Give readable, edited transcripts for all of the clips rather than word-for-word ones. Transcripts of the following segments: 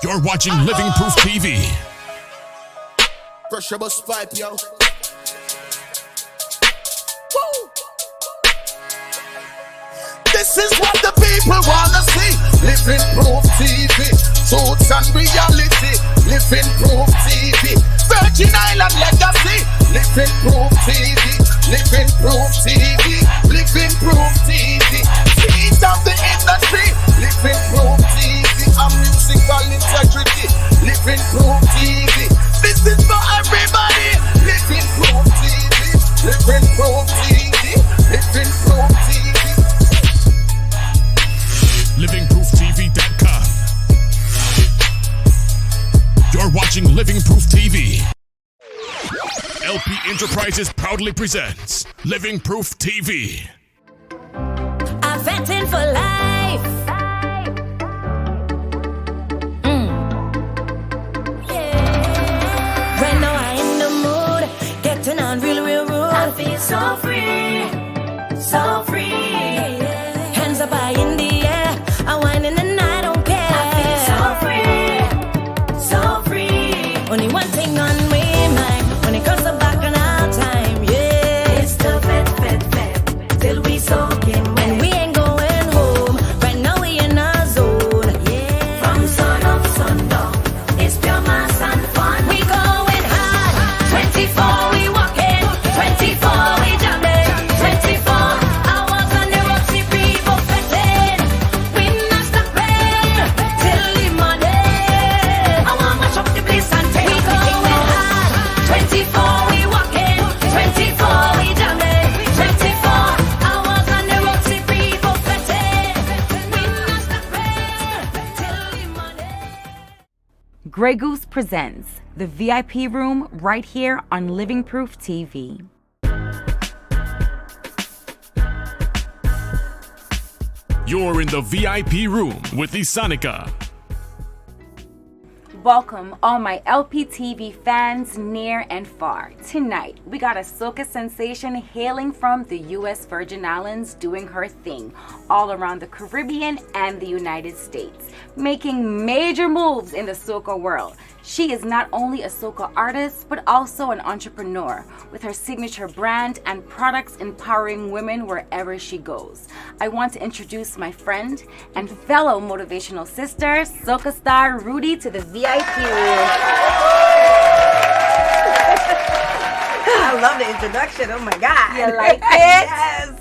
You're watching Living Proof TV. Pressure bus pipe, yo. Woo! This is what the people wanna see. Living Proof TV. Truths and reality. Living Proof TV. Virgin Island legacy. Living Proof TV. Living Proof TV. Living Proof TV. Seeds of the industry. Living Proof TV. And musical integrity. Living Proof TV. This is for everybody. Living Proof TV. Living Proof TV. Living Proof TV. LivingProofTV.com. You're watching Living Proof TV. LP Enterprises proudly presents Living Proof TV. I'm venting for life. Yeah. Right now I'm in the mood, getting on real rude. I feel so free, so free. Hands up high in the air, I'm whining and I don't care. I feel so free. Only one thing on my mind when it comes to back on our time, yeah. It's the fet, till we soaking wet. And we ain't going home, right now we in our zone, yeah. From sun up, sundown, it's pure mass and fun. We going hard, 24 we walking, 24 we jumping, 24 hours on the road, we perfecting. We not stopping till the morning. I want mash up the place and take we going hard, 24 we walking, 24 we jumping, 24 hours on the road, we perfecting. We not stopping till the morning. Grey Goose presents the VIP room right here on Living Proof TV. You're in the VIP room with Isonica. Welcome all my Lptv fans near and far. Tonight we got a SOCA sensation hailing from the US Virgin Islands doing her thing all around the Caribbean and the United States, making major moves in the SOCA world. She is not only a SOCA artist but also an entrepreneur with her signature brand and products empowering women wherever she goes. I want to introduce my friend and fellow motivational sister, SOCA star Rudy, to the VIP room. I love the introduction. Oh my God. You like it? Yes.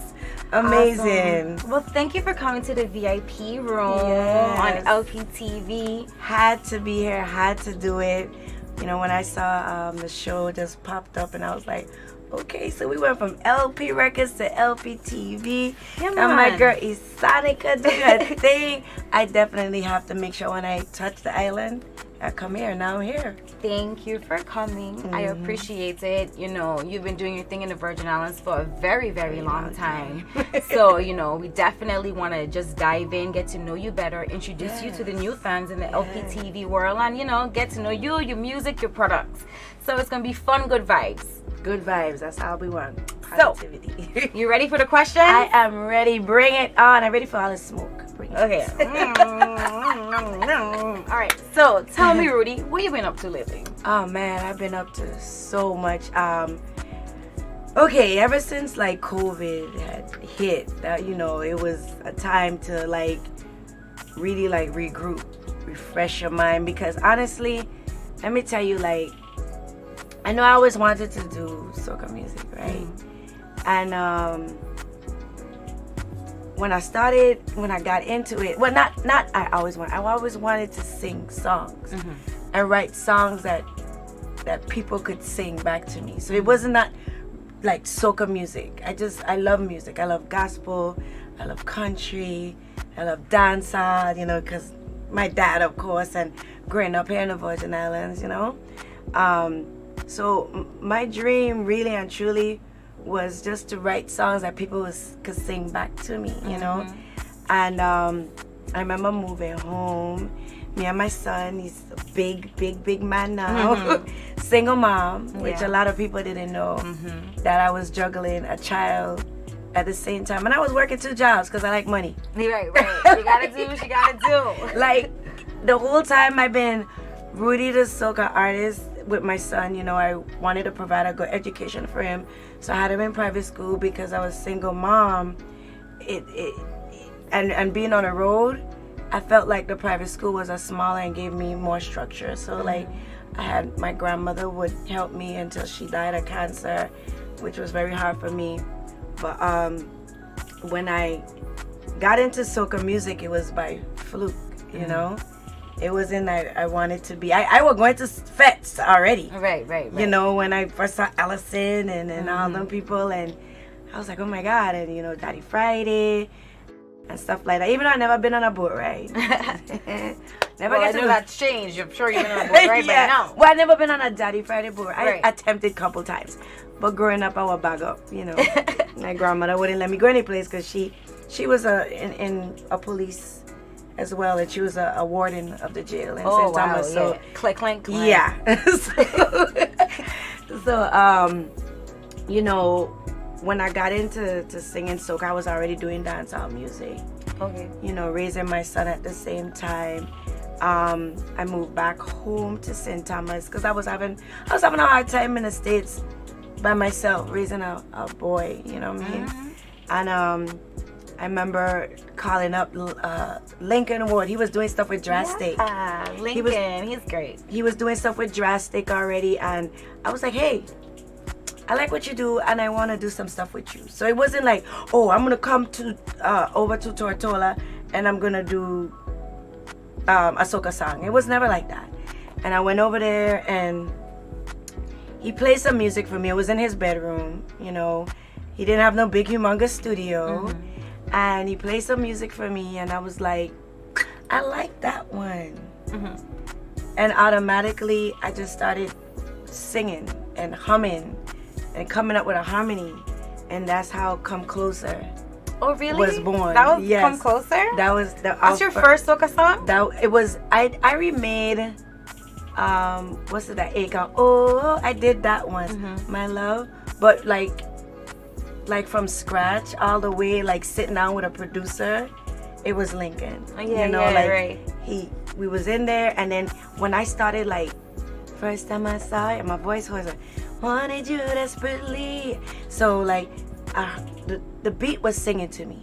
Amazing. Awesome. Well, thank you for coming to the VIP room Yes. on LPTV. Had to be here, had to do it. You know, when I saw the show just popped up and I was like, okay, so we went from LP Records to LPTV. Yeah, And man. my girl Isonica doing her thing. I definitely have to make sure when I touch the island, I come here. Now I'm here. Thank you for coming. I appreciate it. You know, you've been doing your thing in the Virgin Islands for a very, very long time. So, you know, we definitely want to just dive in, get to know you better, introduce you to the new fans in the LPTV world, and, you know, get to know you, your music, your products. So it's going to be fun, good vibes. Good vibes. That's all we want. So, Positivity. You ready for the question? I am ready. Bring it on. I'm ready for all the smoke. Bring it. Okay. All right. So tell me, Rudy, what you been up to lately? Oh man, I've been up to so much. Okay, ever since like COVID had hit, you know, it was a time to like really like regroup, refresh your mind. Because honestly, let me tell you, like, I know I always wanted to do soca music, right? And when I got into it, well, I always wanted to sing songs and write songs that people could sing back to me. So it wasn't not like soca music. I love music. I love gospel. I love country. I love dancehall, you know, because my dad, of course, and growing up here in the Virgin Islands, you know. So my dream really and truly was just to write songs that people could sing back to me, you know. And I remember moving home, me and my son, he's a big man now, single mom, which a lot of people didn't know, that I was juggling a child at the same time. And I was working 2 jobs because I like money. Right. You gotta do what you gotta do. Like, the whole time I've been Rudy the soca artist with my son. You know, I wanted to provide a good education for him, so I had him in private school because I was a single mom. And being on the road, I felt like the private school was a smaller and gave me more structure. So like, I had my grandmother would help me until she died of cancer, which was very hard for me. But when I got into soca music, it was by fluke, you know. It wasn't I wanted to be. I was going to fets already. Right. You know, when I first saw Allison and all them people, and I was like, oh my God, and you know, Daddy Friday and stuff like that. Even though I never been on a boat ride. Never Well, I get know to that's changed. I'm sure you've been on a boat right by now. Well, I never been on a Daddy Friday boat. Right. I attempted a couple times, but growing up, I would bag up. You know, my grandmother wouldn't let me go any place because she was in a police as well, and she was a warden of the jail in St. Thomas. So click, clink, clink. yeah. so you know, when I got into singing soca, I was already doing dancehall music. Okay. You know, raising my son at the same time. I moved back home to St. Thomas because I was having a hard time in the States by myself, raising a boy, you know what I mean? And I remember calling up Lincoln Ward. He was doing stuff with Drastic. Lincoln, he's great. He was doing stuff with Drastic already, and I was like, hey, I like what you do, and I want to do some stuff with you. So it wasn't like, oh, I'm gonna come to over to Tortola and I'm gonna do a soca song. It was never like that. And I went over there, and he played some music for me. It was in his bedroom, you know. He didn't have no big, humongous studio. And he played some music for me, and I was like, I like that one. And automatically, I just started singing and humming and coming up with a harmony. And that's how Come Closer Oh, really? was born. That was Yes. Come Closer? That was That's your first soca song? It was. I remade. What's it that Acre? Oh, I did that one, my love. But like from scratch all the way, like sitting down with a producer, it was Lincoln. Yeah, you know, yeah, like right. we was in there, and then when I started, like, first time I saw it, my voice was like, wanted you desperately. So like, the beat was singing to me.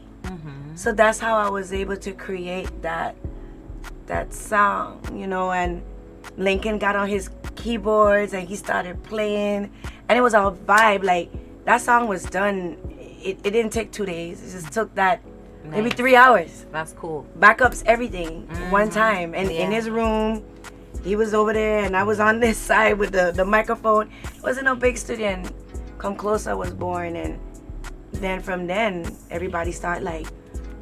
So that's how I was able to create that song, you know. And Lincoln got on his keyboards and he started playing, and it was a vibe. Like, that song was done. It didn't take 2 days. It just took that maybe 3 hours. That's cool. Backups, everything, one time. And in his room, he was over there, and I was on this side with the microphone. It wasn't no big studio, and Come Closer was born. And then from then, everybody started like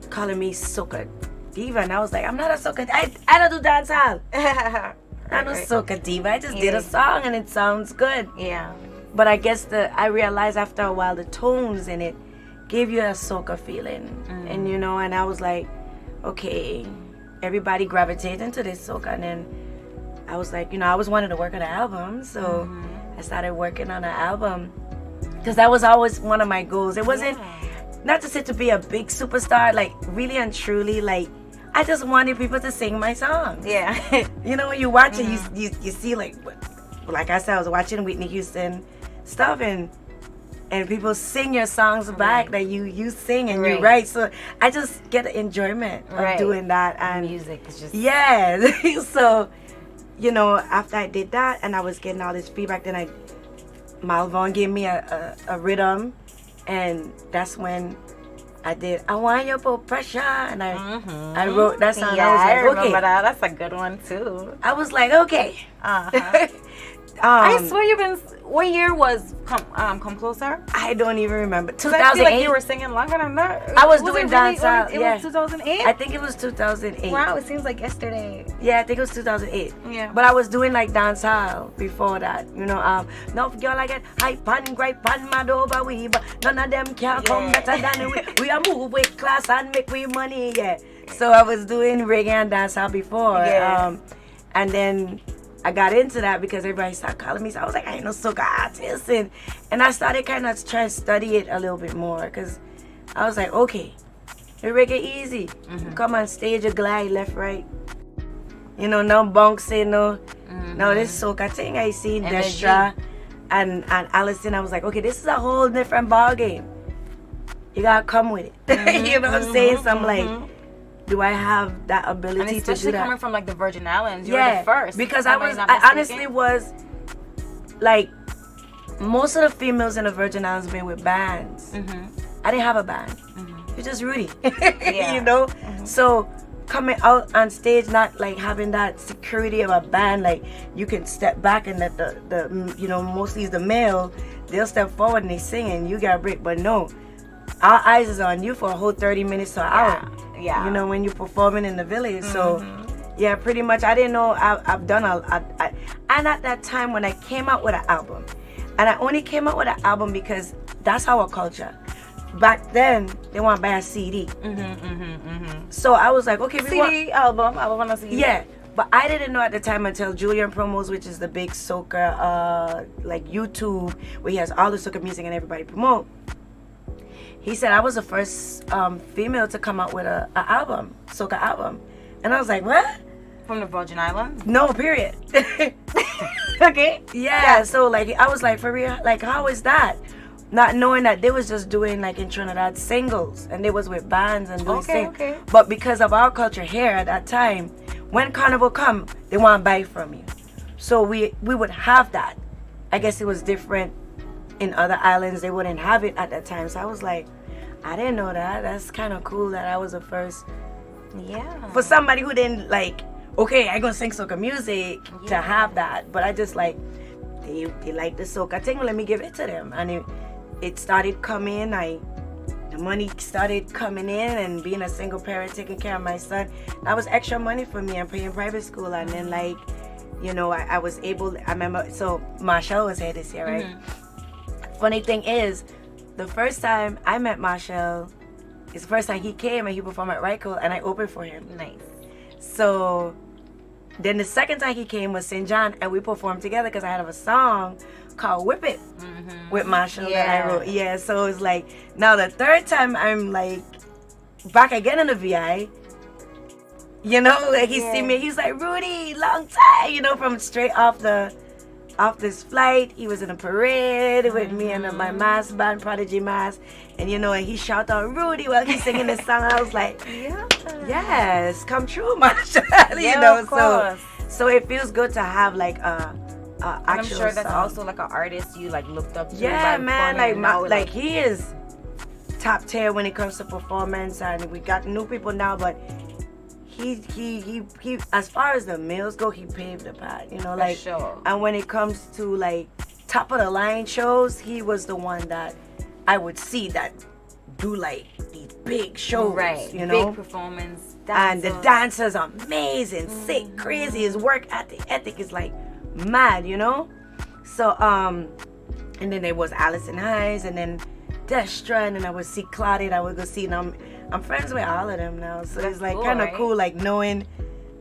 calling me soca diva, and I was like, I'm not a soca. I don't do dancehall. I'm not a soca diva. I just did a song, and it sounds good. Yeah. But I guess I realized after a while the tones in it gave you a soca feeling, and you know, and I was like, okay, everybody gravitates into this soca, and then I was like, you know, I was wanting to work on an album, so I started working on an album because that was always one of my goals. It wasn't not to say to be a big superstar, like really and truly, like I just wanted people to sing my songs. Yeah. You know, when you watch it, you see like I said, I was watching Whitney Houston stuff, and people sing your songs back that you sing and you write. So I just get the enjoyment of doing that. And music is just So, you know, after I did that and I was getting all this feedback, then Malvon gave me a rhythm, and that's when I did I Want Your Put Pressure, and I wrote that song. Yeah, I was like, I remember okay. that. That's a good one too. I was like, okay. I swear you've been. What year was Come Closer? I don't even remember. 'Cause I feel 2008. like you were singing longer than that. I was doing it really dancehall, It was 2008? I think it was 2008. Wow, it seems like yesterday. Yeah, I think it was 2008. Yeah. But I was doing like dancehall before that. You know, no girl I get hype and gripe and mad over we, but none of them can come better than we. We are move with class and make we money, yeah. So I was doing reggae and dancehall before. Yeah. And then I got into that because everybody started calling me. So I was like, I ain't no soca artist. And I started kind of trying to study it a little bit more, because I was like, okay, the reggae easy. Come on stage, you glide left, right. You know, no bouncing, no this soca thing. I seen Destra and Allison. I was like, okay, this is a whole different ball game. You gotta come with it. You know what I'm saying? So I'm like, do I have that ability and to do that? especially coming from like the Virgin Islands, you were the first. Because I honestly was like, most of the females in the Virgin Islands been with bands. I didn't have a band. It's just Rudy. You know? So coming out on stage, not like having that security of a band, like you can step back and let the you know, mostly the male, they'll step forward and they sing and you got a break. But no, our eyes is on you for a whole 30 minutes to an hour. Yeah. You know, when you're performing in the village. So yeah, pretty much. I didn't know I've done and at that time when I came out with an album, and I only came out with an album because that's our culture. Back then, they want to buy a CD. So I was like, okay, album. I want to see. Yeah, but I didn't know at the time until Julian Promos, which is the big soca like YouTube, where he has all the soca music and everybody promote. He said I was the first female to come out with a album, soca album, and I was like, what? From the Virgin Islands? No, period. Okay. Yeah. So like, I was like, for real, like, how is that? Not knowing that they was just doing like in Trinidad singles, and they was with bands and doing things. Okay. But because of our culture here at that time, when Carnival come, they want to buy from you. So we would have that. I guess it was different in other islands. They wouldn't have it at that time. So I was like, I didn't know that. That's kind of cool that I was the first. Yeah. For somebody who didn't like, okay, I gonna sing soca music to have that. But I just like, they like the soca thing. Let me give it to them. And it started coming. The money started coming in, and being a single parent, taking care of my son, that was extra money for me. I'm paying private school, and then like, you know, I was able. I remember. So Marshall was here this year, right? Funny thing is, the first time I met Marshall, it's the first time he came and he performed at Ryco, and I opened for him. Nice. So then the second time he came was St. John, and we performed together because I had a song called Whip It with Marshall that I wrote. Yeah, so it's like, now the third time I'm like back again in the VI, you know, like he see me, he's like, Rudy, long time, you know, from straight off this flight. He was in a parade with me and my mass band, Prodigy Mass, and you know, and he shouted out Rudy while he's singing this song. I was like, yes, come true, Marshall. You know, so it feels good to have like I'm sure that's also like an artist you like looked up to. Yeah, man, like he is top tier when it comes to performance, and we got new people now, but he as far as the males go, he paved the path, you know, like, and when it comes to like top of the line shows, he was the one that I would see that do like these big shows, right? You know, big performance, and the dancers are amazing, sick, crazy. His work ethic is like mad, you know. So and then there was Allison Hines, and then Destra, and then I would see Claudette. I would go see them. I'm friends with all of them now, so it's like kind of cool, like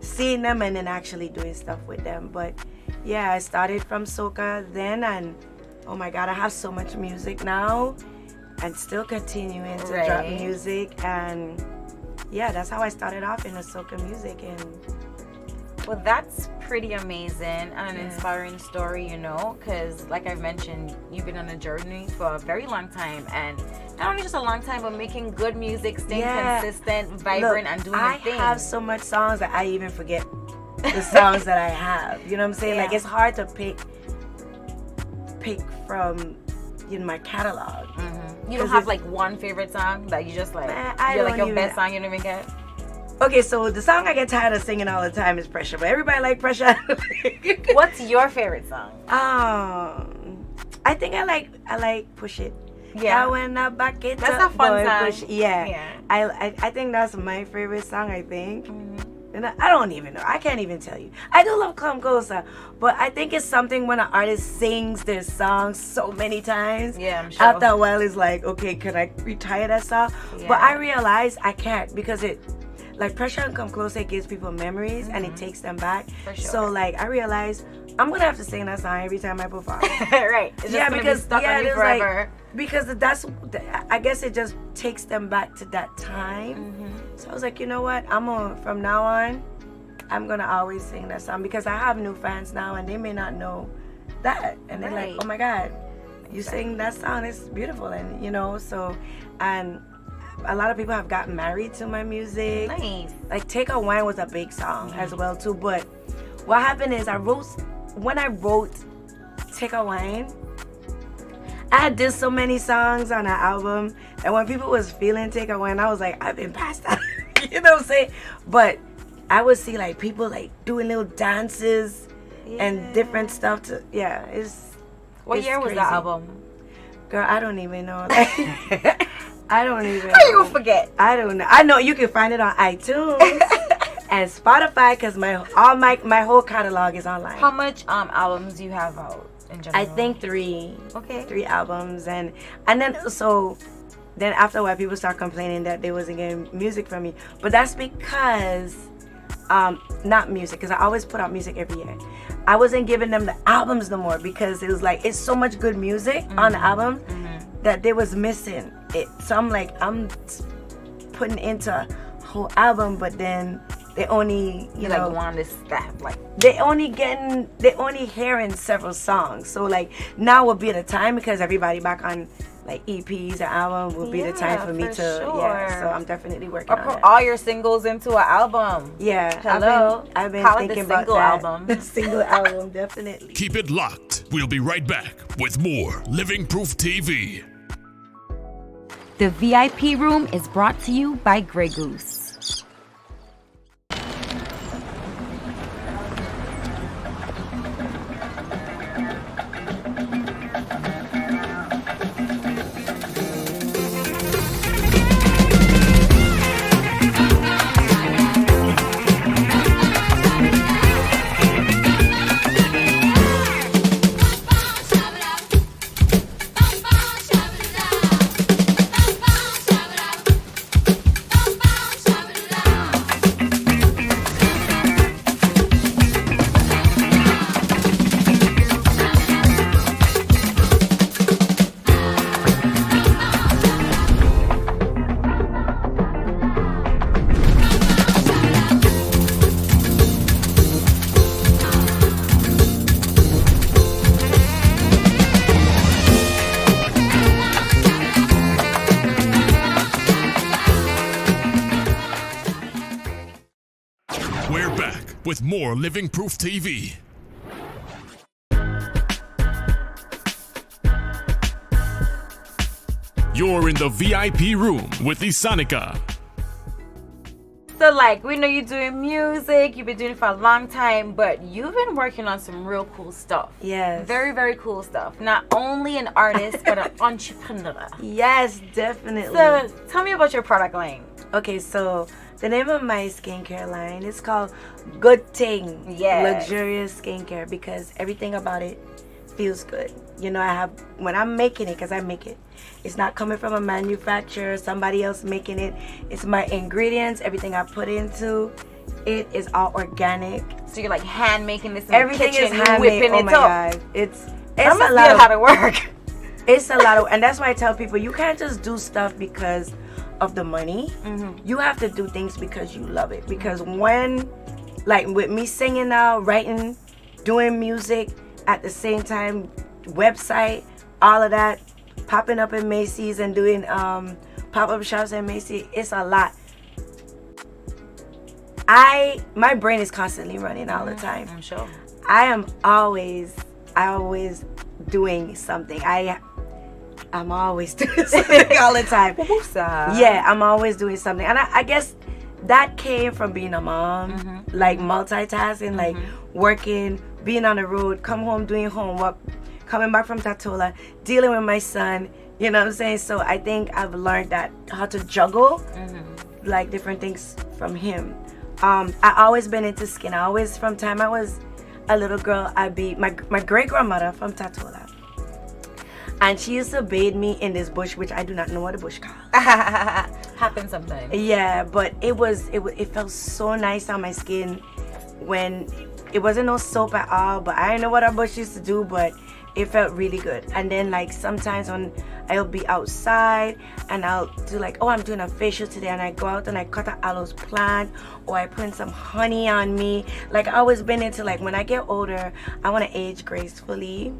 seeing them and then actually doing stuff with them. But yeah, I started from soca then, and oh my God, I have so much music now, and still continuing to drop music. And yeah, that's how I started off in the soca music. And well, that's pretty amazing and an inspiring story, you know, because like I mentioned, you've been on a journey for a very long time, and not only just a long time, but making good music, staying consistent, vibrant, and doing your thing. I have so much songs that I even forget the songs that I have. You know what I'm saying? Like, it's hard to pick from, you know, my catalog. You don't have like one favorite song that you just like, you're like your best song you don't even get? Okay, so the song I get tired of singing all the time is Pressure, but everybody like Pressure. What's your favorite song? I think I like Push It. Yeah, when I back it that's up, a fun boy, song. Push It. Yeah. I think that's my favorite song, I think. And I don't even know. I can't even tell you. I do love Come Closer, but I think it's something when an artist sings their song so many times. Yeah, I'm sure. After a while, it's like, okay, can I retire that song? Yeah. But I realize I can't, because it, like, Pressure and Come Closer, it gives people memories and it takes them back. For sure. So like, I realize I'm gonna have to sing that song every time I perform. Right. It's just because be stuck on you forever. Like, because I guess it just takes them back to that time. So I was like, you know what? From now on, I'm gonna always sing that song because I have new fans now and they may not know that, and they're like, oh my God, you sing that song, it's beautiful. And you know, so, and a lot of people have gotten married to my music. Nice. Like Take a Wine was a big song as well too. But what happened is when I wrote Take a Wine, I did so many songs on that album, and when people was feeling Take a Wine, I was like, I've been past that. You know what I'm saying? But I would see like people like doing little dances and different stuff to What year was crazy. the album? Girl, I don't even know. I don't even How you gonna forget? I don't know. I know you can find it on iTunes and Spotify because my whole catalog is online. How much albums do you have out in general? I think 3. Okay. 3 albums, and then after a while people start complaining that they wasn't getting music from me. But that's because not music, because I always put out music every year. I wasn't giving them the albums no more because it was like it's so much good music on the album that they was missing it. So I'm like, I'm putting into a whole album, but then they only you know like want this stuff like they only hearing several songs. So like now would be the time because everybody back on like EPs and album would be the time for me to so I'm definitely working on put that. all your singles into an album. Yeah. Hello. I've been Call it thinking the about single that. album. The single album, definitely. Keep it locked. We'll be right back with more Living Proof TV. The VIP room is brought to you by Grey Goose. We're back with more Living Proof TV. You're in the VIP room with Isonica. So like, we know you're doing music, you've been doing it for a long time, but you've been working on some real cool stuff. Yes. Very, very cool stuff. Not only an artist, but an entrepreneur. Yes, definitely. So tell me about your product line. Okay, so the name of my skincare line is called Good Thing. Yes. Luxurious skincare, because everything about it feels good. You know, when I'm making it, because I make it, it's not coming from a manufacturer, somebody else making it. It's my ingredients, everything I put into it is all organic. So you're like hand making this in Everything the kitchen, is handmade. whipping Oh it my up. God. It's That must a be lot a of lot of work. It's a lot of, and that's why I tell people you can't just do stuff because of the money. You have to do things because you love it. Because when, like with me singing now, writing, doing music at the same time, website, all of that, popping up in Macy's and doing pop-up shops at Macy's, it's a lot. My brain is constantly running all the time. I'm sure. I always doing something. I'm always doing something all the time. Yeah, I'm always doing something. And I guess that came from being a mom, like multitasking, like working, being on the road, come home doing homework, coming back from Tatola, dealing with my son, you know what I'm saying? So I think I've learned that how to juggle like different things from him. I always been into skin. I always, from time I was a little girl, I'd be my great grandmother from Tatola. And she used to bathe me in this bush, which I do not know what the bush called. Happens sometimes. Yeah, but it felt so nice on my skin when it wasn't no soap at all. But I didn't know what our bush used to do, but it felt really good. And then like sometimes when I'll be outside and I'll do like, oh, I'm doing a facial today, and I go out and I cut an aloe plant, or I put some honey on me. Like, I always been into, like, when I get older, I want to age gracefully.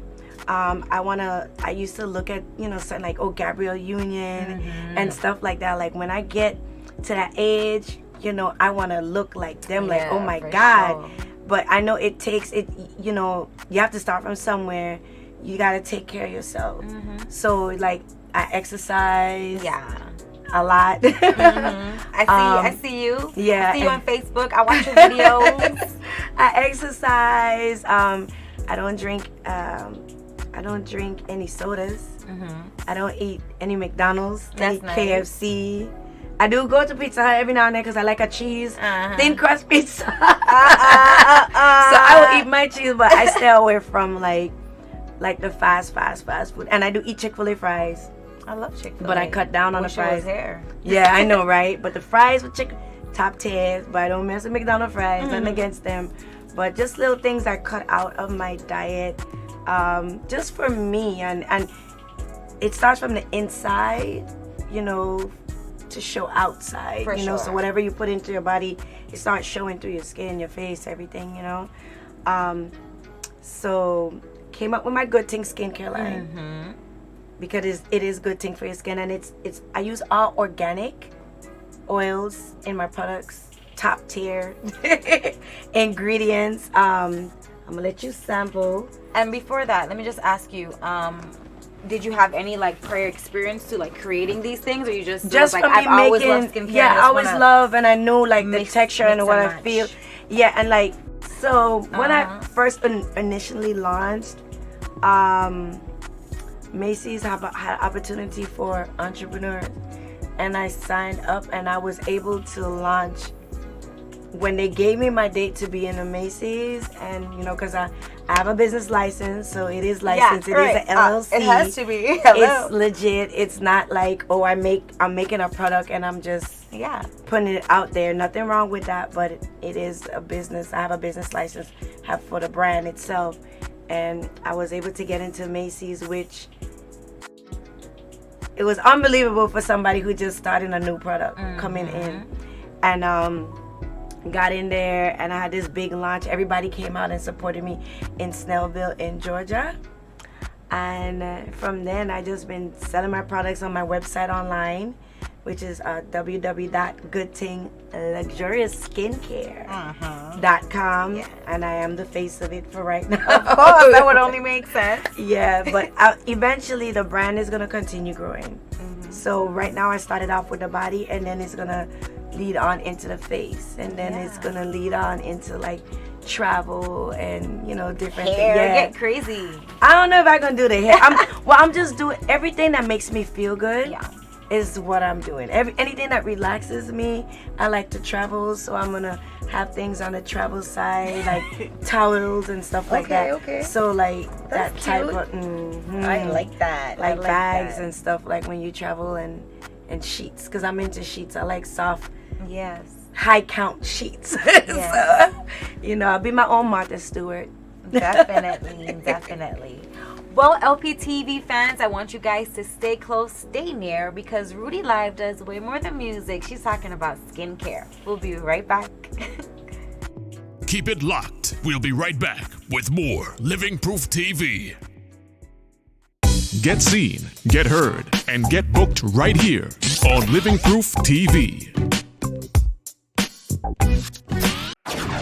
I used to look at, you know, something like, oh, Gabrielle Union and stuff like that. Like, when I get to that age, you know, I want to look like them, like, oh my God. Sure. But I know it takes it, you know, you have to start from somewhere. You got to take care of yourself. So, like, I exercise. Yeah. A lot. I see you. Yeah. I see you on Facebook. I watch your videos. I exercise. I don't drink any sodas. I don't eat any McDonald's, any KFC. I do go to Pizza Hut every now and then because I like a cheese thin crust pizza. So I will eat my cheese, but I stay away from like the fast food. And I do eat Chick-fil-A fries. I love Chick-fil-A. But I cut down on the fries. Hair. Yeah, I know, right? But the fries with chicken, top tier. But I don't mess with McDonald's fries. Nothing against them. But just little things I cut out of my diet, just for me. And it starts from the inside, you know, to show outside. For you know, so whatever you put into your body, it starts showing through your skin, your face, everything, you know. So came up with my Good Thing skincare line. Because it is good thing for your skin, and it's I use all organic oils in my products, top tier ingredients. I'm gonna let you sample. And before that, let me just ask you, did you have any like prior experience to like creating these things, or you just like, I've always loved skincare? Yeah, I always love, and I know like the texture and what I feel. Yeah, and like so when I first initially launched, Macy's had opportunity for entrepreneurs, and I signed up, and I was able to launch when they gave me my date to be in a Macy's. And you know, because I have a business license, so it is licensed. It is an LLC. It has to be. It's legit. It's not like, oh, I'm making a product and I'm just putting it out there. Nothing wrong with that, but it is a business. I have a business license for the brand itself. And I was able to get into Macy's, which it was unbelievable for somebody who just started a new product coming in. And got in there, and I had this big launch. Everybody came out and supported me in Snellville in Georgia. And from then, I just been selling my products on my website online, which is www.goodthingluxuriousskincare.com. And I am the face of it for right now. Of course, that would only make sense. Yeah, but eventually the brand is going to continue growing. So right now I started off with the body, and then it's going to lead on into the face, and then it's going to lead on into like travel and, you know, different hair. things. Get crazy. I don't know if I'm going to do the hair. I'm just doing everything that makes me feel good. Is what I'm doing. Anything that relaxes me. I like to travel, so I'm gonna have things on the travel side, like towels and stuff like that. Okay. So like that's that type of. I like that. Like bags and stuff, like when you travel, and sheets, because I'm into sheets. I like soft. High count sheets. So, you know, I'll be my own Martha Stewart. Definitely. Well, Lptv fans, I want you guys to stay close, stay near, because Rudy Live does way more than music. She's talking about skincare. We'll be right back. Keep it locked. We'll be right back with more Living Proof TV. Get seen, get heard, and get booked right here on Living Proof TV.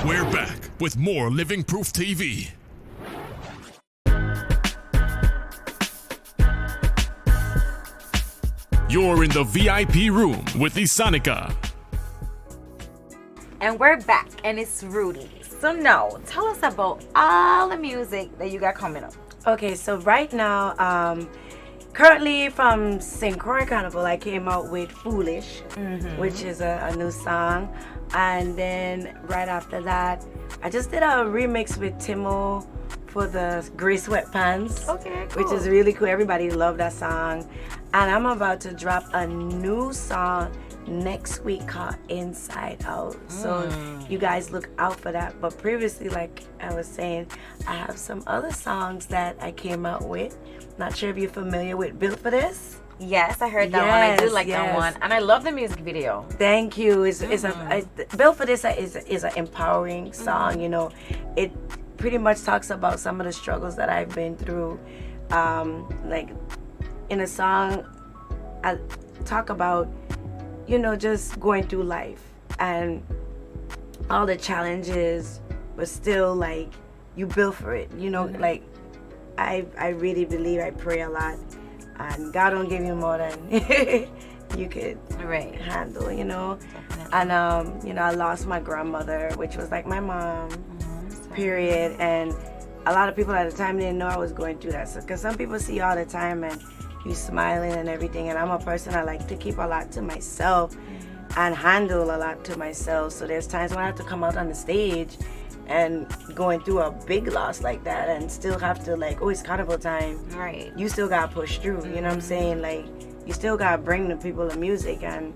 We're back with more Living Proof TV. You're in the VIP room with Isonica. And we're back, and it's Rudy. So now, tell us about all the music that you got coming up. Okay, so right now, currently from St. Croix Carnival, I came out with Foolish, which is a new song. And then right after that, I just did a remix with Timo for the Gray Sweatpants. Okay, cool. Which is really cool. Everybody loved that song. And I'm about to drop a new song next week called Inside Out. So you guys look out for that. But previously, like I was saying, I have some other songs that I came out with. Not sure if you're familiar with Built for This. Yes, I heard that one. I do like that one, and I love the music video. Thank you. Built for This is an empowering song. You know, it pretty much talks about some of the struggles that I've been through. Like in a song, I talk about, you know, just going through life and all the challenges, but still like you built for it. You know, like I really believe, I pray a lot, and God don't give you more than you could handle, you know. Definitely. And you know, I lost my grandmother, which was like my mom, period. And a lot of people at the time didn't know I was going through that. So, because some people see you all the time and you smiling and everything, and I'm a person I like to keep a lot to myself and handle a lot to myself. So there's times when I have to come out on the stage and going through a big loss like that and still have to, like, oh, it's carnival time. Right. You still gotta push through, you know what I'm saying? Like, you still gotta bring the people the music. And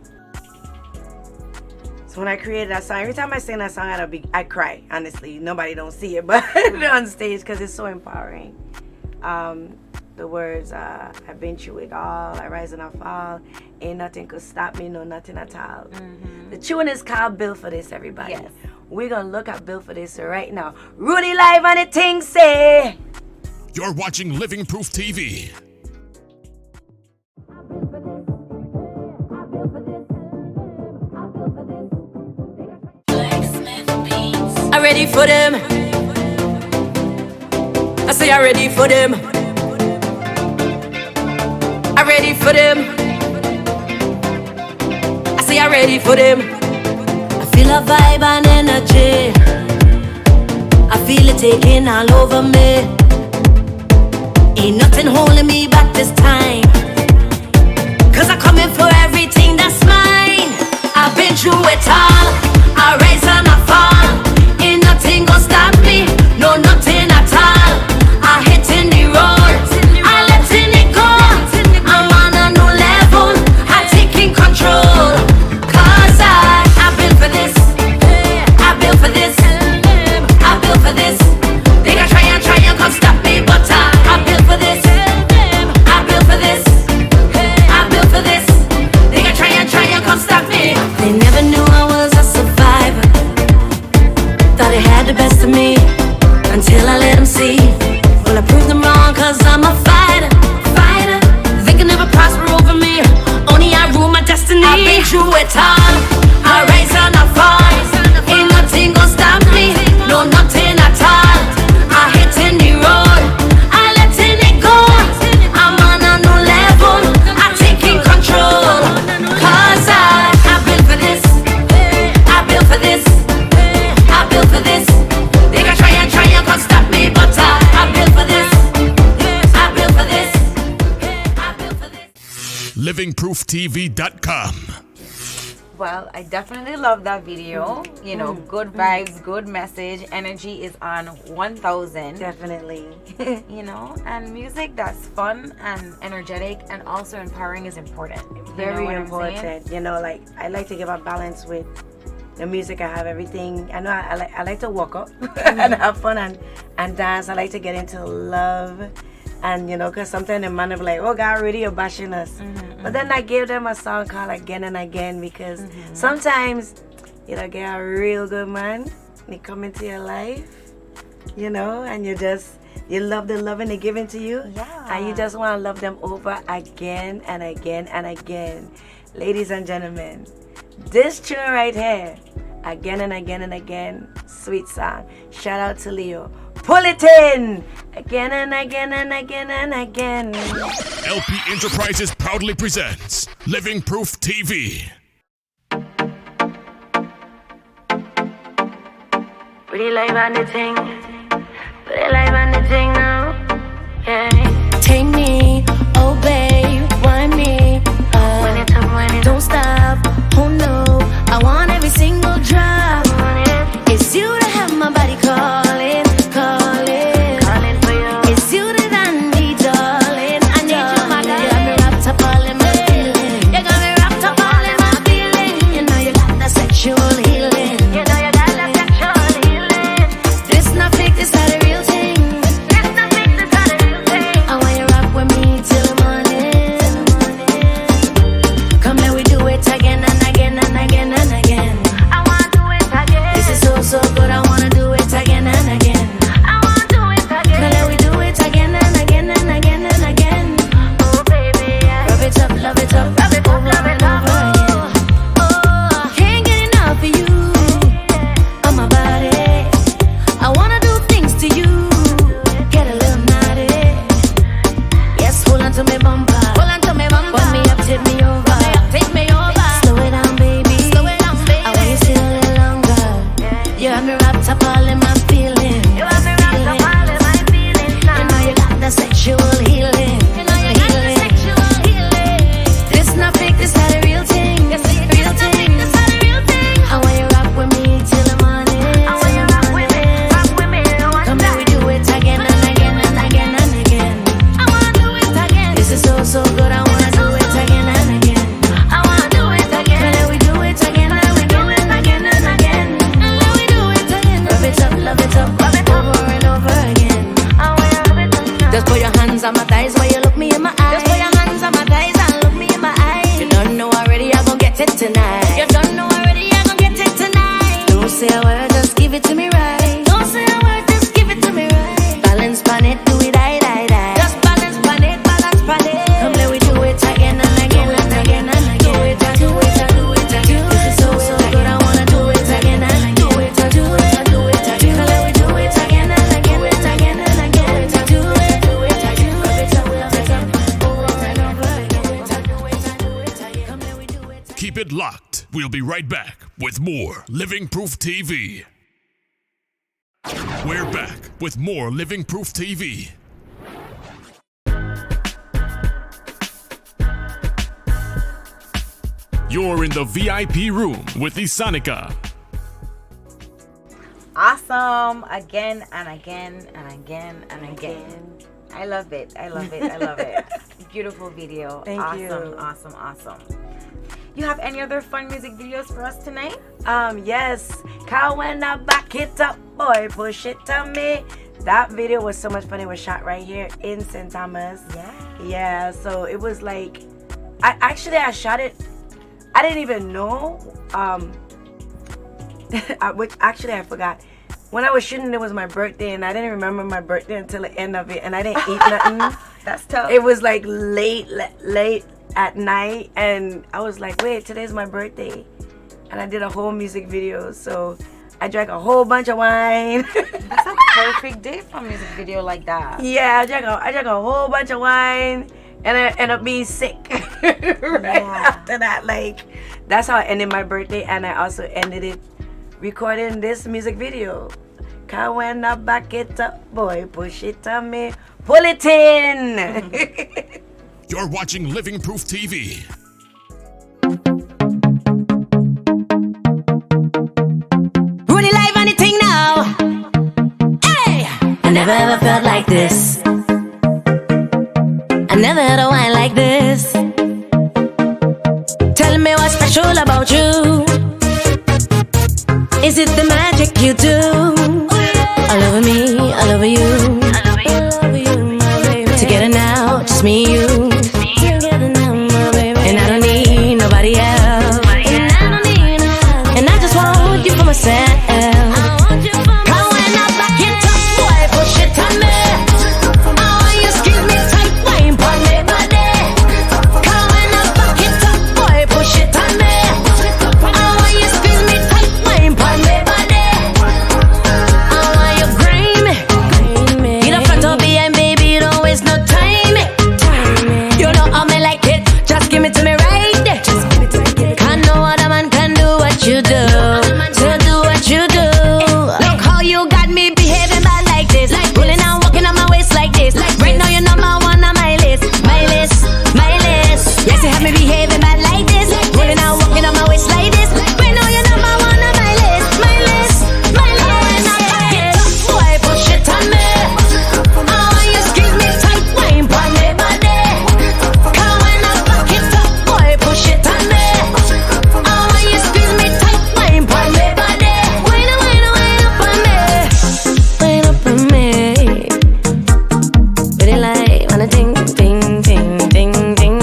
so when I created that song, every time I sing that song, I cry, honestly. Nobody don't see it, but on stage, because it's so empowering. The words, I've been through it all, I rise and I fall, ain't nothing could stop me, no nothing at all. The tune is called Built for This, everybody. Yes. We're gonna look at Built for This right now. Rudy live on the thing say. You're watching Living Proof TV. I'm ready for them. I say I'm ready for them. I'm ready for them. I say I'm ready for them. I feel a vibe and energy. I feel it taking all over me. Ain't nothing holding me back this time. 'Cause I'm coming for everything that's mine. I've been through it all. I rise and I fall. Ain't nothing gonna stop me. No, nothing at all. I hitting the road. I letting it go. I'm on a new level. I'm taking control. 'Cause I built for this. I built for this. I built for this. They gonna try and come stop me, but I built for this. I built for this. I built for this. They gonna try and come stop me. They never knew I was a survivor. Thought they had the best of me until I let them see. Well, I proved them wrong, 'cause I'm a fighter. Fighter. They can never prosper over me. Only I rule my destiny. I've been through it all. I rise and I fall. Ain't nothing gonna stop me. No, nothing at all. I hitting the road. I letting it go. I'm on a new level. I'm taking control. 'Cause I built for this. I built for this. I built for this. They gonna try and come stop me, but I built for this. I built for this. I built for this. LivingProofTV.com. Well, I definitely love that video. You know, good vibes, good message. Energy is on 1000. Definitely. You know, and music that's fun and energetic and also empowering is important. Very you know important. You know, like, I like to give a balance with the music. I have everything. I know I like to walk up and have fun and dance. I like to get into love. And, you know, because sometimes the man will be like, oh, God, Rudy, you're bashing us. But then I gave them a song called Again and Again, because sometimes, you know, get a real good man, they come into your life, you know, and you love the loving they giving to you. Yeah. And you just want to love them over again and again and again. Ladies and gentlemen, this tune right here, Again and Again and Again, sweet song. Shout out to Leo. Pull it in! Again and again and again and again. LP Enterprises proudly presents Living Proof TV. Pretty life on the thing. Pretty life on the thing now. Yeah. Take me, oh babe, want me. Don't stop, oh no. I want every single drop. It's you that have my body calling, calling. For you. It's you that I need, darling. I need you, my girl. You got me wrapped up all in my feelings. You got me wrapped up all in my feelings. We'll be right back with more Living Proof TV. We're back with more Living Proof TV. You're in the VIP room with Isonica. Awesome. Again and again and again and again. I love it. I love it. I love it. Beautiful video. Thank awesome, you. Awesome. Awesome. You have any other fun music videos for us tonight? Yes. Cow when I back it up, boy, push it to me. That video was so much fun. It was shot right here in St. Thomas. Yeah. So it was like, I shot it. I didn't even know. Which actually I forgot. When I was shooting, it was my birthday, and I didn't remember my birthday until the end of it, and I didn't eat nothing. That's tough. It was like late at night, and I was like, wait, today's my birthday. And I did a whole music video, so I drank a whole bunch of wine. That's a perfect day for a music video like that. Yeah, I drank a whole bunch of wine, and I ended up being sick after that. Like, that's how I ended my birthday, and I also ended it recording this music video. Can when I back it up, boy, push it to me, pull it in. You're watching Living Proof TV. Rudy live on the thing now. Hey! I never ever felt like this. I never had a wine like this. Tell me what's special about you. Is it the magic you do? All over me, all over you. Together now, just me and you. And I don't need nobody else. And I just want you for myself. Come when I back it up, boy, push it on me. Oh, you squeeze me tight, wine pon me body. Come when I back it up, boy, push it on me. Oh, you squeeze me tight, wine pon me body. Oh, you grind me. You don't front or behind, baby, you don't waste no time. You know how me like it, just give it to me right there. Can't no other man can do what you do. To do what you do. Look how you got me behaving bad like this. Pulling and walking on my waist like this. Right now you're number one on my list. My list, my list. Yes, you have me behaving bad like this. Pulling and walking on my waist like this. Right now you're number one on my list. My list, my list. When I back it up, boy, push it on me. Oh, you squeeze me tight, wine pon me body. Come when I back it up, boy, push it on me. Oh, you squeeze me tight, wine pon me body. Wine up on me, wine up on me. Really like wanna ding, ding, ding, ding, ding.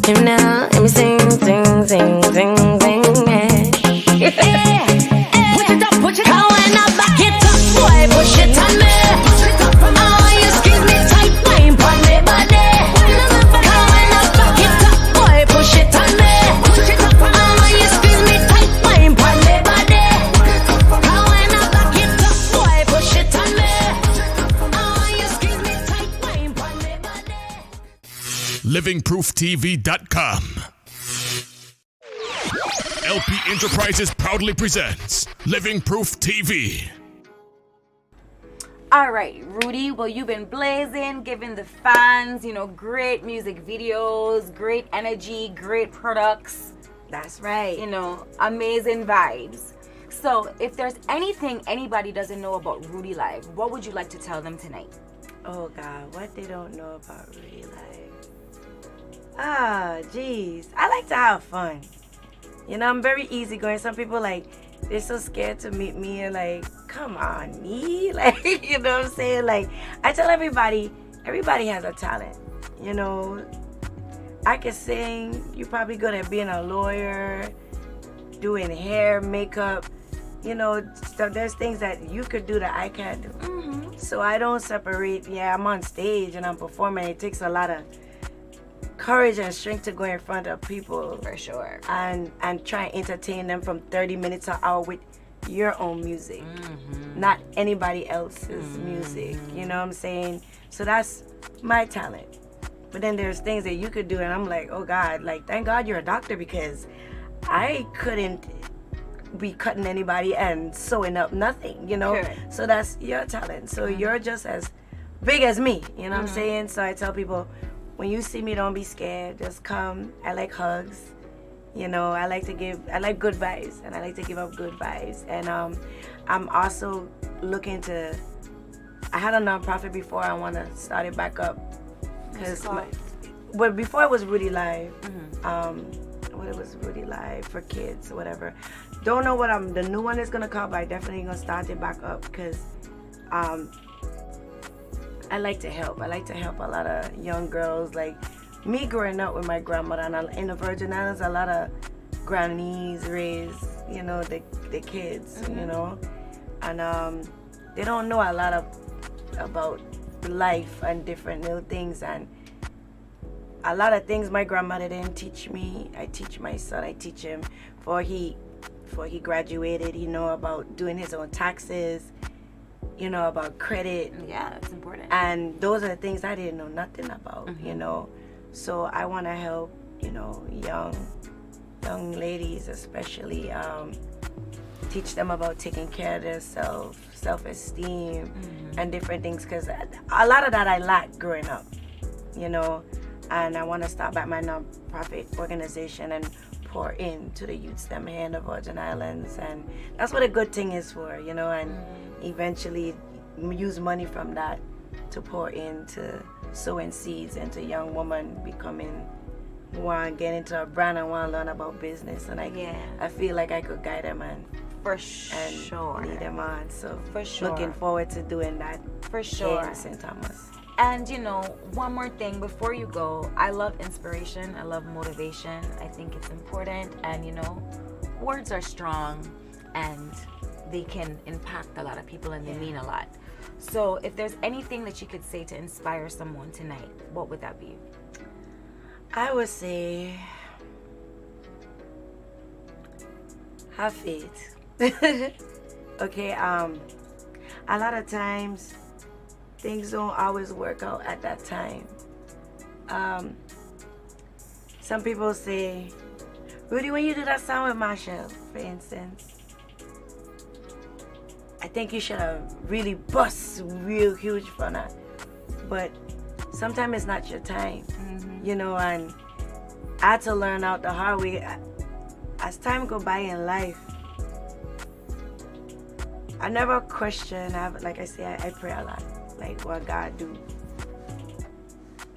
Hear me now, hear me sing, sing, sing, sing, sing. Yeah. Push it up, push it up. Come when I back it up, boy, push it on me. Oh, you squeeze me tight, wine pon me body. Come when I back it up, boy, push it on me. Oh, you squeeze me tight, wine pon me body. Come when I back it up, boy, push it on me. Oh, you squeeze me tight, wine pon me body. LivingProofTV.com. LP Enterprises proudly presents Living Proof TV. All right, Rudy, well, you've been blazing, giving the fans, great music videos, great energy, great products, That's right. amazing vibes. So if there's anything anybody doesn't know about Rudy Live, what would you like to tell them tonight? Oh God, what they don't know about Rudy life. Geez. I like to have fun. I'm very easygoing. Some people they're so scared to meet me and come on, me? You know what I'm saying? I tell everybody has a talent. I can sing. You're probably good at being a lawyer, doing hair, makeup. So there's things that you could do that I can't do. Mm-hmm. So I don't separate. Yeah, I'm on stage and I'm performing. It takes a lot of courage and strength to go in front of people. For sure. And try and entertain them from 30 minutes to an hour with your own music. Mm-hmm. Not anybody else's music. You know what I'm saying? So that's my talent. But then there's things that you could do and I'm like, oh God, thank God you're a doctor because I couldn't be cutting anybody and sewing up nothing, you know. Correct. So that's your talent. So you're just as big as me, you know what I'm saying? So I tell people, when you see me, don't be scared. Just come. I like hugs. You know, I like good vibes, and I like to give up good vibes. And I'm also looking to. I had a nonprofit before. I want to start it back up, but before it was Rudy Live. What it was Rudy Live for kids or whatever. Don't know what the new one is gonna call, but I definitely gonna start it back up because I like to help. I like to help a lot of young girls. Like me growing up with my grandmother, and in the Virgin Islands, a lot of grannies raise, you know, the kids, you know, and they don't know a lot about life and different little things, and a lot of things my grandmother didn't teach me. I teach my son. I teach him before he graduated. He know about doing his own taxes. You know, about credit. Yeah, it's important. And those are the things I didn't know nothing about. You know, so I want to help. You know, young ladies especially. Teach them about taking care of themselves, self-esteem, and different things. Because a lot of that I lacked growing up. You know. And I want to start back my non-profit organization and pour into the youths them here in the Virgin Islands, and that's what a good thing is for, you know, and eventually use money from that to pour into sowing seeds into young women becoming want to get into a brand and want to learn about business, and I feel like I could guide them and lead them on. So for sure, looking forward to doing that for sure here in St. Thomas. And you know, one more thing before you go, I love inspiration, I love motivation. I think it's important, and you know, words are strong and they can impact a lot of people, and they mean a lot. So if there's anything that you could say to inspire someone tonight, what would that be? I would say have faith. Okay, a lot of times things don't always work out at that time. Some people say, Rudy, when you did that song with Marshall, for instance, I think you should have really bust real huge for that. But sometimes it's not your time, you know, and I had to learn out the hard way. As time go by in life, I never question. Like I say, I pray a lot. Like what God do.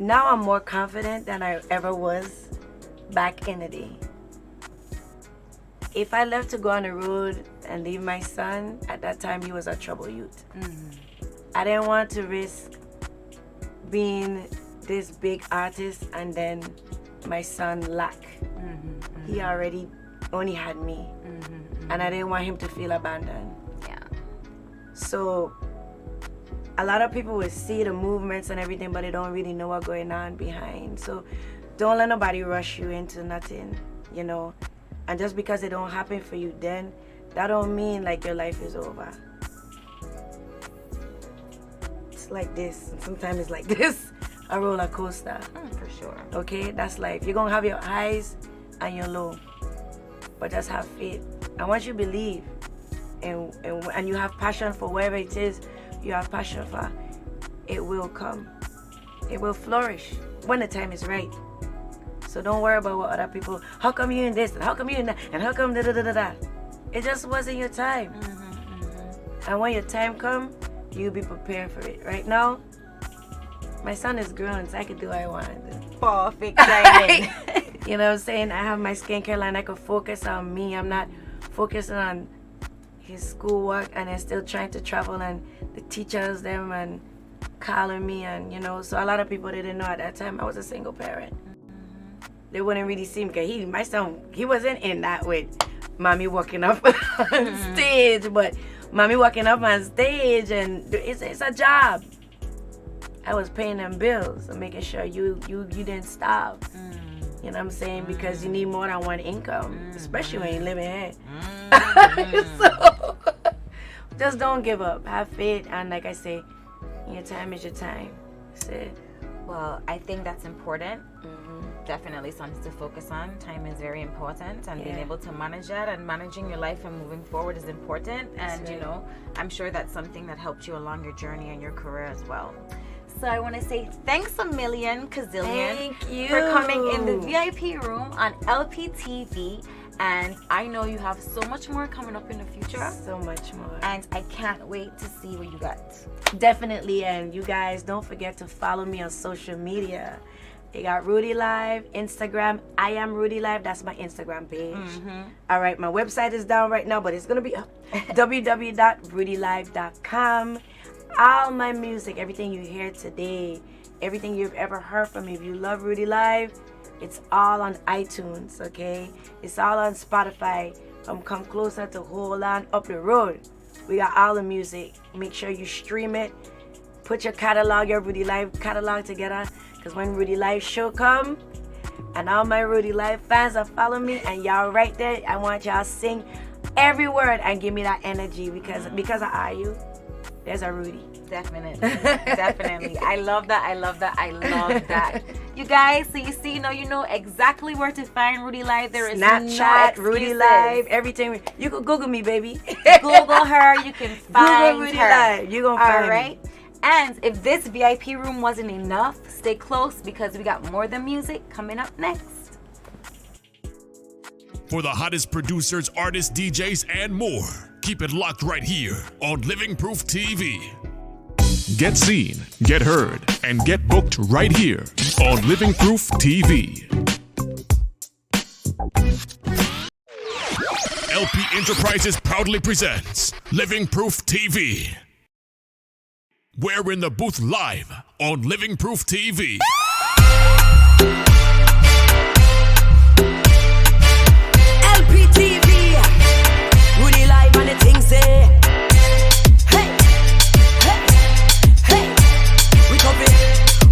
Now I'm more confident than I ever was back in the day. If I left to go on the road and leave my son, at that time he was a troubled youth. I didn't want to risk being this big artist and then my son lack. He already only had me, and I didn't want him to feel abandoned. So a lot of people will see the movements and everything, but they don't really know what's going on behind. So don't let nobody rush you into nothing, you know. And just because it don't happen for you then, that don't mean like your life is over. It's like this, and sometimes it's like this, a roller coaster. For sure. Okay, that's life. You're gonna have your highs and your low, but just have faith. And once you believe, and you have passion for whatever it is you have passion for, it will come. It will flourish when the time is right. So don't worry about what other people, how come you in this, and how come you in that, and how come da da da da da. It just wasn't your time. And when your time comes, you'll be prepared for it. Right now, my son is grown, so I can do what I want to do. Perfect timing. You know what I'm saying? I have my skincare line. I can focus on me. I'm not focusing on his schoolwork and then still trying to travel, and the teachers them and calling me, and you know. So a lot of people didn't know at that time I was a single parent. They wouldn't really see me because my son, he wasn't in that with mommy walking up on stage, but mommy walking up on stage, and it's a job. I was paying them bills and making sure you didn't starve. You know what I'm saying? Because you need more than one income, especially when you're living here. So just don't give up. Have faith, and like I say, your time is your time. That's it. Well, I think that's important. Definitely something to focus on. Time is very important, and being able to manage that and managing your life and moving forward is important. And you know, I'm sure that's something that helped you along your journey and your career as well. So I want to say thanks a million gazillion for coming in the VIP room on Lptv. And I know you have so much more coming up in the future. So much more. And I can't wait to see what you got. Definitely. And you guys, don't forget to follow me on social media. You got Rudy Live, Instagram. I am Rudy Live. That's my Instagram page. All right. My website is down right now, but it's going to be up. www.rudylive.com. All my music, everything you hear today, everything you've ever heard from me. If you love Rudy Live, it's all on iTunes, okay? It's all on Spotify. Come Closer to Hold On Up the Road. We got all the music. Make sure you stream it. Put your catalog, your Rudy Live catalog together. Because when Rudy Live show come, and all my Rudy Live fans are following me, and y'all right there, I want y'all sing every word and give me that energy. Because of you, there's a Rudy. Definitely. Definitely. I love that. I love that. I love that. You guys, so you know exactly where to find Rudy Live. There is Snapchat, Rudy Live, everything. You can Google me, baby. Google her. You can find Google Rudy her. Live. You gonna find all right. me. And if this VIP room wasn't enough, stay close because we got more than music coming up next. For the hottest producers, artists, DJs, and more, keep it locked right here on Living Proof TV. Get seen, get heard, and get booked right here on Living Proof TV. LP Enterprises proudly presents Living Proof TV. We're in the booth live on Living Proof TV. Lptv, Rudy Live and the things say.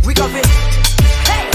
We got it. Hey.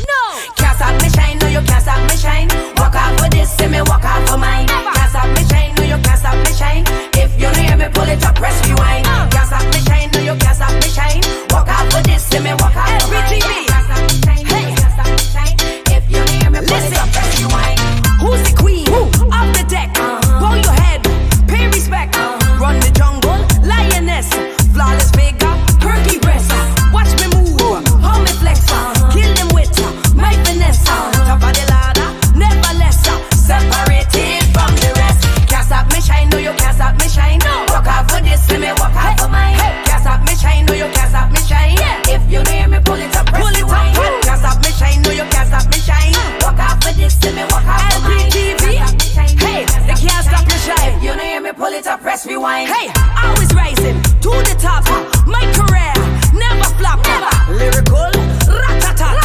No. Can't stop me shine, no you can't stop me shine. Walk out for this, see me walk out for mine. Can't stop me shine, no you can't stop me shine. If you don't hear me, pull it up, press rewind. Can't stop me shine, no you can't stop me shine. Walk out for this, see me walk out for mine. Can't stop me shine, no you can't stop me shine. If you don't hear me, pull it up, press rewind. Who's the queen? Off the deck. Bow your head, pay respect. Run the jungle, lioness, flawless figure. Perky breast, watch me move, hold me flex, kill them with my finesse. Top of the ladder, never less, separated from the rest. Can't stop me shine, no you can't stop me shine. Walk out for this, let me walk out for mine. Can't stop me shine, no you can't stop me shine. If you don't hear me, pull it up, press it wine. Can't stop me shine, no you can't stop me shine. Walk out for this, let me walk out for mine. Hey, they can't stop me shine. If you don't hear me, pull it up, press rewind. Hey, always rising to the top. My career never flop. Lyrical, rat-a-tat.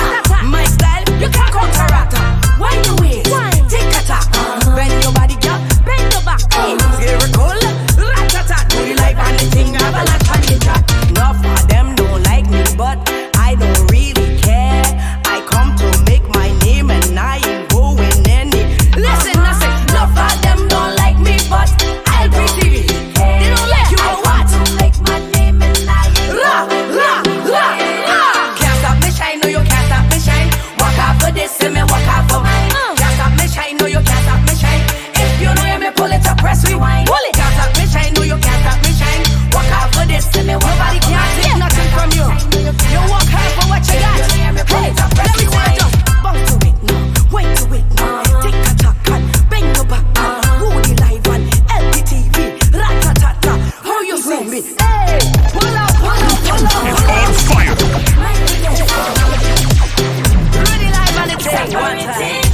My style, you can't counteract. Why you wait? Take a tap. Bend your body, girl, bend your back. Lyrical, rat-a-tat. Rudy Live and the thing, have a lot on the track. Enough of them don't like me, but I don't really care. I come to make my name and I ain't going any. Listen, I say, enough of them don't like me, but I'll be TV. They don't like you, or what? Make my name and I can't stop me shine, no you can't stop me shine. Walk out for this, see me walk out for mine. Can't stop me shine, no you can't stop me shine. If you don't hear me, pull it up, press rewind. Pull it. Can't stop me shine, no you can't stop me shine. Walk out for this, see me walk out. Nobody can take nothing from you. You walk hard for what you got. Hey, let me say just bounce to it now, wait to it now. Take a talk and bend your back. Rudy Live and Lptv, rat-a-tat-ta. How you see me? Hey, pull up. It's on fire. Rudy Live and the thing one time.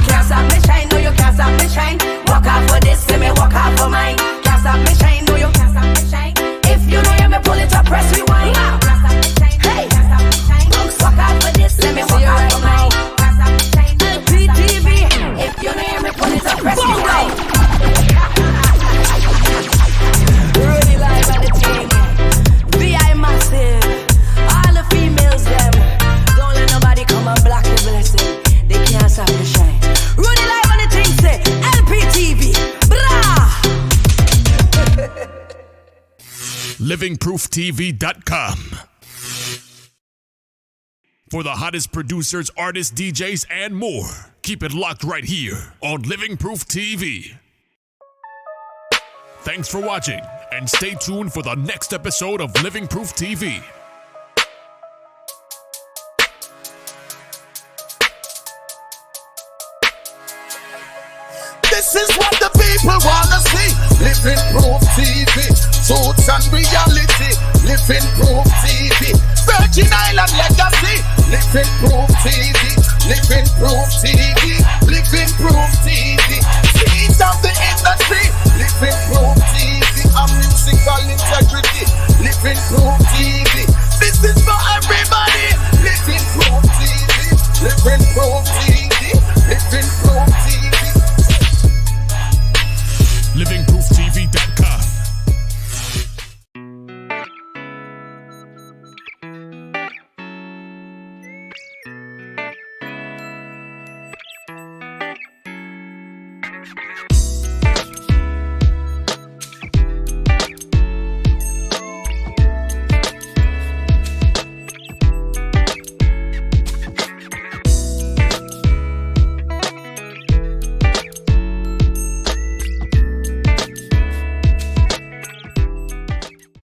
Can't stop me shine, no you can't stop me shine. Walk out for this, see me walk out for mine. Can't stop me shine, no you can't stop me shine. If you don't hear me, pull it up, press rewind. Can't stop me shine, hey, can't stop me shine. Walk out for this, let me walk out for mine. Can't stop me shine, Lptv. If you don't hear me, pull it up, press rewind. Rudy Live and the thing. VI massive. All the females them. Don't let nobody come and block the blessing. They can't stop the shine. Rudy Live and the thing say Lptv. Brah. LivingProofTV.com. for the hottest producers, artists, DJs, and more. Keep it locked right here on Living Proof TV. Thanks for watching, and stay tuned for the next episode of Living Proof TV. This is what the people wanna see. Living Proof TV, truth and reality. Living Proof TV, Virgin Island legacy. Living Proof TV, Living Proof TV.